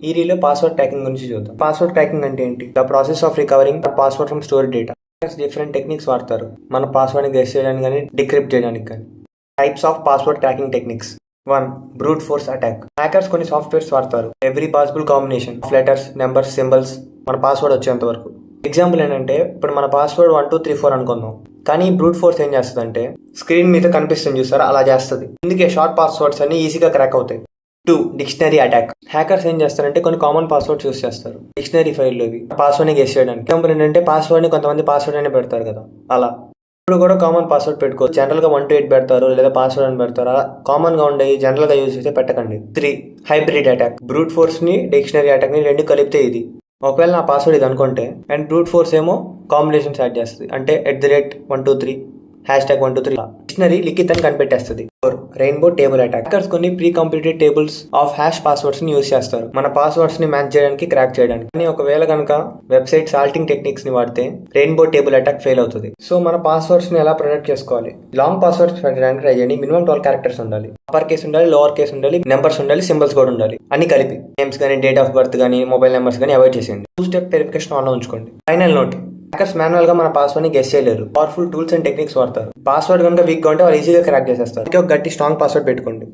ఈ రీలో పాస్వర్డ్ ట్యాకింగ్ గురించి చూద్దాం. పాస్వర్డ్ ట్యాకింగ్ అంటే ఏంటి? The process of recovering the password from store data. Different techniques వాడతారు మన పాస్వర్డ్ని గెస్ చేయడానికి కానీ డిక్రిప్ట్ చేయడానికి కానీ. Types of password cracking techniques. 1. Brute force attack. Hackers కొన్ని సాఫ్ట్వేర్స్ వాడతారు every possible combination of letters, numbers, symbols మన పాస్వర్డ్ వచ్చేంత వరకు. ఎగ్జాంపుల్ ఏంటంటే ఇప్పుడు మన పాస్వర్డ్ 1234 అనుకుందాం, కానీ బ్రూట్ ఫోర్స్ ఏం చేస్తుందంటే స్క్రీన్ మీద కనిపిస్తుంది చూసారా, అలా చేస్తుంది. ఇందుకే షార్ట్ పాస్వర్డ్స్ అన్ని ఈజీగా క్రాక్ అవుతాయి. 2. Dictionary attack. హ్యాకర్స్ ఏం చేస్తారంటే కొన్ని కామన్ పాస్వర్డ్స్ యూస్ చేస్తారు డిక్షనరీ ఫైల్లోవి పాస్వర్డ్ని గెస్ చేయడానికి. ఎగ్జాంపుల్ ఏంటంటే పాస్వర్డ్ని కొంతమంది పాస్వర్డ్ అనే పెడతారు కదా, అలా ఇప్పుడు కూడా కామన్ పాస్వర్డ్ పెట్టుకో. జనరల్గా 1 to 8 పెడతారు లేదా పాస్వర్డ్ అని పెడతారు, అలా కామన్గా ఉండేవి జనరల్గా యూజ్ చేస్తే పెట్టకండి. 3. Hybrid attack. బ్రూట్ ఫోర్స్ని డిక్షనరీ అటాక్ని రెండు కలిపితే ఇది. ఒకవేళ నా పాస్వర్డ్ ఇది అనుకుంటే అండ్ బ్రూట్ ఫోర్స్ ఏమో కాంబినేషన్స్ యాడ్ చేస్తుంది, అంటే @123 #123 డిక్షనరీ లిఖిత్ అని కనిపెట్టేస్తుంది. 4. Rainbow table attack. హ్యాకర్స్ కొన్ని pre computed tables of hash passwords ని యూజ్ చేస్తారు మన పాస్వర్డ్స్ ని మ్యాచ్ చేయడానికి, క్రాక్ చేయడానికి. కానీ ఒకవేళ కనుక వెబ్సైట్ సాల్టింగ్ టెక్నిక్స్ ని వాడితే రెయిన్బో టేబుల్ అటాక్ ఫెయిల్ అవుతుంది. సో మన పాస్వర్డ్స్ ని ఎలా ప్రొటెక్ట్ చేసుకోవాలి? లాంగ్ పాస్వర్డ్స్ పెట్టడానికి ట్రై చేయండి. మినిమం 12 క్యారెక్టర్స్ ఉండాలి. అప్పర్ కేస్ ఉండాలి, లోవర్ కేస్ ఉండాలి, నెంబర్స్ ఉండాలి, సింబల్స్ కూడా ఉండాలి, అన్ని కలిపి. నేమ్స్ కానీ, డేట్ ఆఫ్ బర్త్ కానీ, మొబైల్ నెంబర్స్ కానీ అవాయిడ్ చేసేయండి. 2-step వెరిఫికేషన్ ఆన్లో ఉంచుకోండి. Final note. హ్యాకర్స్ మాన్యువల్ గా మన పాస్వర్డ్ ని గెస్ చేయలేరు. పవర్ఫుల్ టూల్స్ అండ్ టెక్నిక్స్ వాడతారు. పాస్వర్డ్ కనుక వీక్ గా ఉంటే వాళ్ళు ఈజీగా క్రాక్ చేసేస్తారు. ఒక గట్టి స్ట్రాంగ్ పాస్వర్డ్ పెట్టుకోండి.